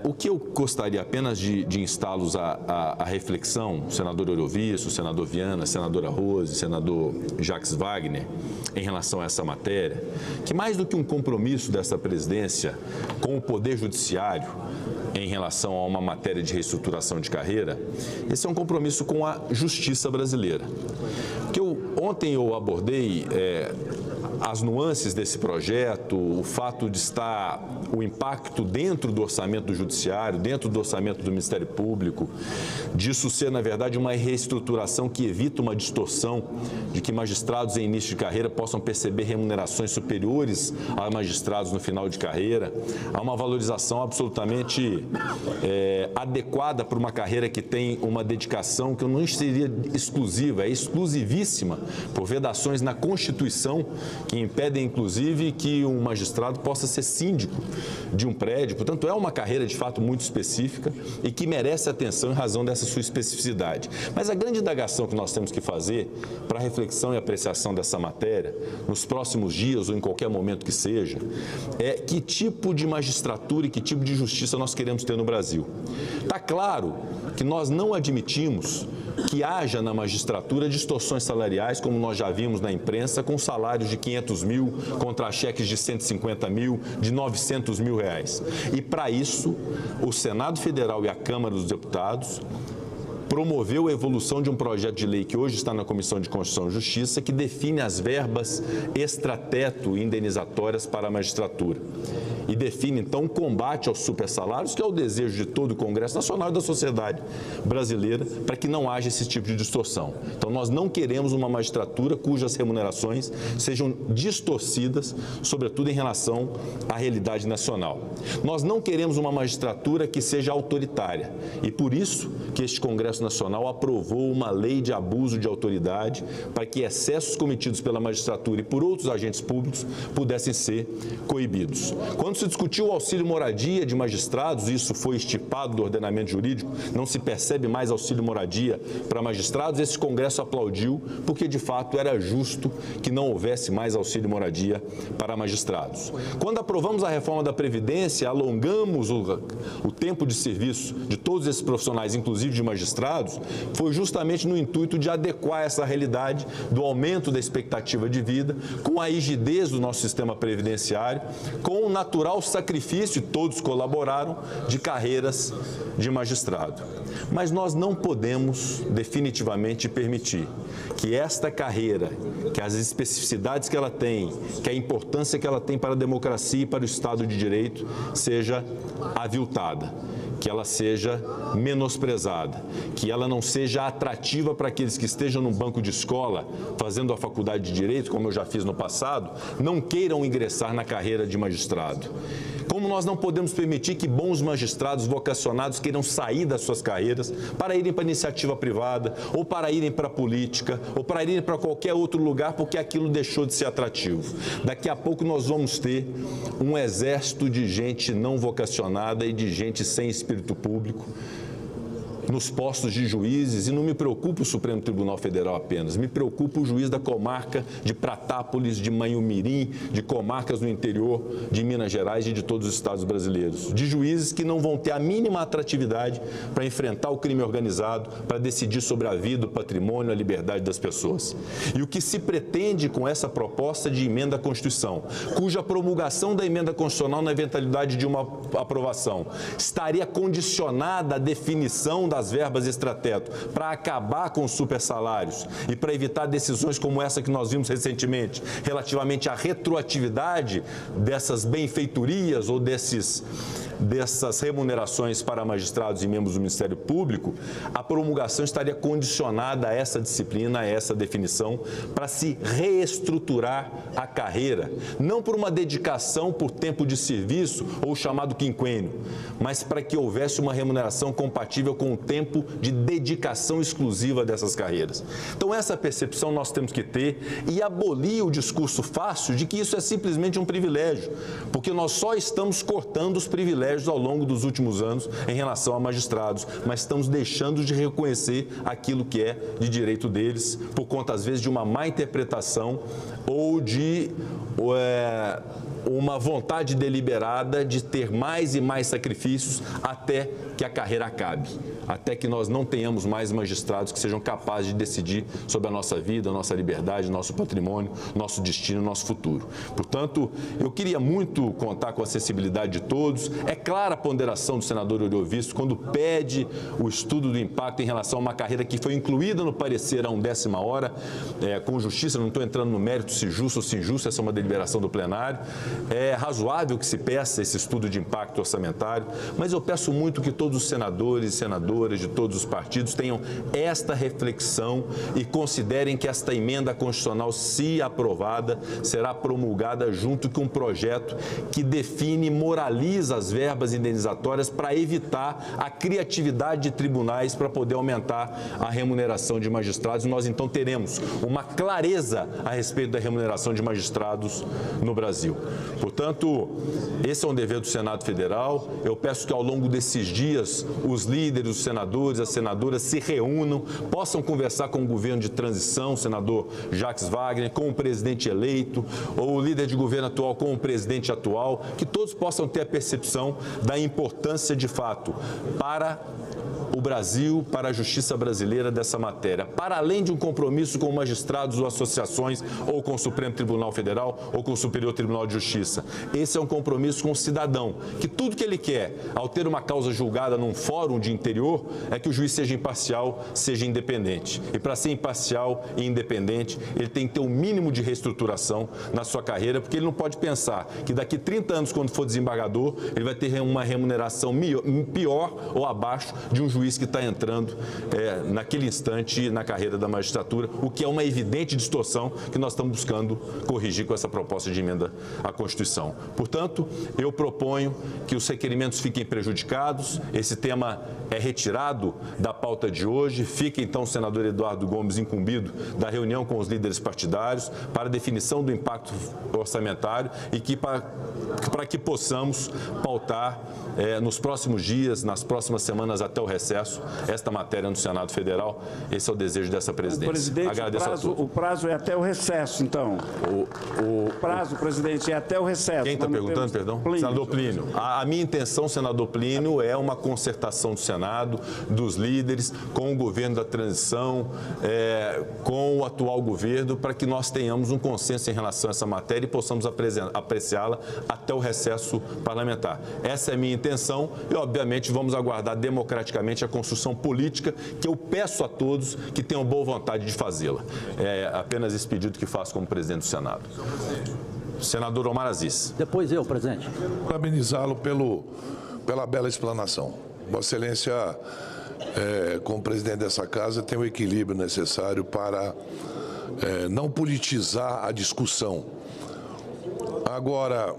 O que eu gostaria apenas de instá-los à reflexão, o senador Eurovício, o senador Viana, a senadora Rose, o senador Jacques Wagner, em relação a essa matéria, que mais do que um compromisso dessa presidência com o Poder Judiciário em relação a uma matéria de reestruturação de carreira, esse é um compromisso com a justiça brasileira. Porque ontem eu abordei as nuances desse projeto, o fato de estar o impacto dentro do orçamento do Judiciário, dentro do orçamento do Ministério Público, disso ser, na verdade, uma reestruturação que evita uma distorção de que magistrados em início de carreira possam perceber remunerações superiores a magistrados no final de carreira. Há uma valorização absolutamente adequada para uma carreira que tem uma dedicação que não seria exclusiva, é exclusivíssima por vedações na Constituição que impedem, inclusive, que um magistrado possa ser síndico de um prédio. Portanto, é uma carreira, de fato, muito específica e que merece atenção em razão dessa sua especificidade. Mas a grande indagação que nós temos que fazer para a reflexão e apreciação dessa matéria, nos próximos dias ou em qualquer momento que seja, é que tipo de magistratura e que tipo de justiça nós queremos ter no Brasil. Está claro que nós não admitimos que haja na magistratura distorções salariais, como nós já vimos na imprensa, com salários de 500 mil contra cheques de 150 mil, de 900 mil reais. E para isso, o Senado Federal e a Câmara dos Deputados promoveu a evolução de um projeto de lei que hoje está na Comissão de Constituição e Justiça, que define as verbas extrateto indenizatórias para a magistratura. E define, então, o combate aos supersalários, que é o desejo de todo o Congresso Nacional e da sociedade brasileira, para que não haja esse tipo de distorção. Então, nós não queremos uma magistratura cujas remunerações sejam distorcidas, sobretudo em relação à realidade nacional. Nós não queremos uma magistratura que seja autoritária. E por isso que este Congresso Nacional aprovou uma lei de abuso de autoridade para que excessos cometidos pela magistratura e por outros agentes públicos pudessem ser coibidos. Quando se discutiu o auxílio moradia de magistrados, isso foi estipado do ordenamento jurídico, não se percebe mais auxílio moradia para magistrados, esse Congresso aplaudiu, porque de fato era justo que não houvesse mais auxílio moradia para magistrados. Quando aprovamos a reforma da Previdência, alongamos o tempo de serviço de todos esses profissionais, inclusive de magistrados, foi justamente no intuito de adequar essa realidade do aumento da expectativa de vida com a rigidez do nosso sistema previdenciário, com o natural sacrifício, todos colaboraram, de carreiras de magistrado. Mas nós não podemos definitivamente permitir que esta carreira, que as especificidades que ela tem, que a importância que ela tem para a democracia e para o Estado de Direito seja aviltada, que ela seja menosprezada, que ela não seja atrativa para aqueles que estejam no banco de escola fazendo a faculdade de Direito, como eu já fiz no passado, não queiram ingressar na carreira de magistrado. Como nós não podemos permitir que bons magistrados vocacionados queiram sair das suas carreiras para irem para a iniciativa privada, ou para irem para a política, ou para irem para qualquer outro lugar, porque aquilo deixou de ser atrativo. Daqui a pouco nós vamos ter um exército de gente não vocacionada e de gente sem espírito público nos postos de juízes, e não me preocupa o Supremo Tribunal Federal apenas, me preocupa o juiz da comarca de Pratápolis, de Manhumirim, de comarcas no interior de Minas Gerais e de todos os estados brasileiros, de juízes que não vão ter a mínima atratividade para enfrentar o crime organizado, para decidir sobre a vida, o patrimônio, a liberdade das pessoas. E o que se pretende com essa proposta de emenda à Constituição, cuja promulgação da emenda constitucional na eventualidade de uma aprovação estaria condicionada à definição das verbas extrateto para acabar com os supersalários e para evitar decisões como essa que nós vimos recentemente, relativamente à retroatividade dessas benfeitorias ou dessas remunerações para magistrados e membros do Ministério Público, a promulgação estaria condicionada a essa disciplina, a essa definição, para se reestruturar a carreira, não por uma dedicação por tempo de serviço ou chamado quinquênio, mas para que houvesse uma remuneração compatível com o tempo de dedicação exclusiva dessas carreiras. Então, essa percepção nós temos que ter e abolir o discurso fácil de que isso é simplesmente um privilégio, porque nós só estamos cortando os privilégios ao longo dos últimos anos em relação a magistrados, mas estamos deixando de reconhecer aquilo que é de direito deles, por conta, às vezes, de uma má interpretação ou de uma vontade deliberada de ter mais e mais sacrifícios até que a carreira acabe, até que nós não tenhamos mais magistrados que sejam capazes de decidir sobre a nossa vida, a nossa liberdade, nosso patrimônio, nosso destino, nosso futuro. Portanto, eu queria muito contar com a sensibilidade de todos. É clara a ponderação do senador Oriovisto quando pede o estudo do impacto em relação a uma carreira que foi incluída no parecer a 1ª hora, com justiça. Não estou entrando no mérito se justo ou se injusto, essa é uma deliberação do plenário. É razoável que se peça esse estudo de impacto orçamentário, mas eu peço muito que todos os senadores e senadoras de todos os partidos tenham esta reflexão e considerem que esta emenda constitucional, se aprovada, será promulgada junto com um projeto que define e moraliza as verbas indenizatórias para evitar a criatividade de tribunais para poder aumentar a remuneração de magistrados. Nós, então, teremos uma clareza a respeito da remuneração de magistrados no Brasil. Portanto, esse é um dever do Senado Federal. Eu peço que, ao longo desses dias, os líderes, os senadores, as senadoras se reúnam, possam conversar com o governo de transição, o senador Jacques Wagner, com o presidente eleito, ou o líder de governo atual com o presidente atual, que todos possam ter a percepção da importância, de fato, para o Brasil, para a justiça brasileira dessa matéria, para além de um compromisso com magistrados ou associações, ou com o Supremo Tribunal Federal, ou com o Superior Tribunal de Justiça. Esse é um compromisso com o cidadão, que tudo que ele quer, ao ter uma causa julgada num fórum de interior, é que o juiz seja imparcial, seja independente. E para ser imparcial e independente, ele tem que ter um mínimo de reestruturação na sua carreira, porque ele não pode pensar que daqui 30 anos, quando for desembargador, ele vai ter uma remuneração pior ou abaixo de um juiz que está entrando naquele instante na carreira da magistratura, o que é uma evidente distorção que nós estamos buscando corrigir com essa proposta de emenda à Constituição. Portanto, eu proponho que os requerimentos fiquem prejudicados, esse tema é retirado da pauta de hoje, fica então o senador Eduardo Gomes incumbido da reunião com os líderes partidários para a definição do impacto orçamentário e que para que possamos pautar nos próximos dias, nas próximas semanas até o recesso, esta matéria no Senado Federal. Esse é o desejo dessa presidência. Presidente, agradeço a todos. O prazo é até o recesso, então. O prazo, presidente, é até o recesso. Quem está perguntando, perdão? Plínio. Senador Plínio. A minha intenção, senador Plínio, é uma concertação do Senado, dos líderes, com o governo da transição, com o atual governo, para que nós tenhamos um consenso em relação a essa matéria e possamos apreciá-la até o recesso parlamentar. Essa é a minha intenção e, obviamente, vamos aguardar democraticamente a construção política que eu peço a todos que tenham boa vontade de fazê-la. É apenas esse pedido que faço como presidente do Senado. Senador Omar Aziz. Depois eu, presidente. Parabenizá-lo pela bela explanação. Vossa Excelência, como presidente dessa casa, tem o equilíbrio necessário para não politizar a discussão. Agora,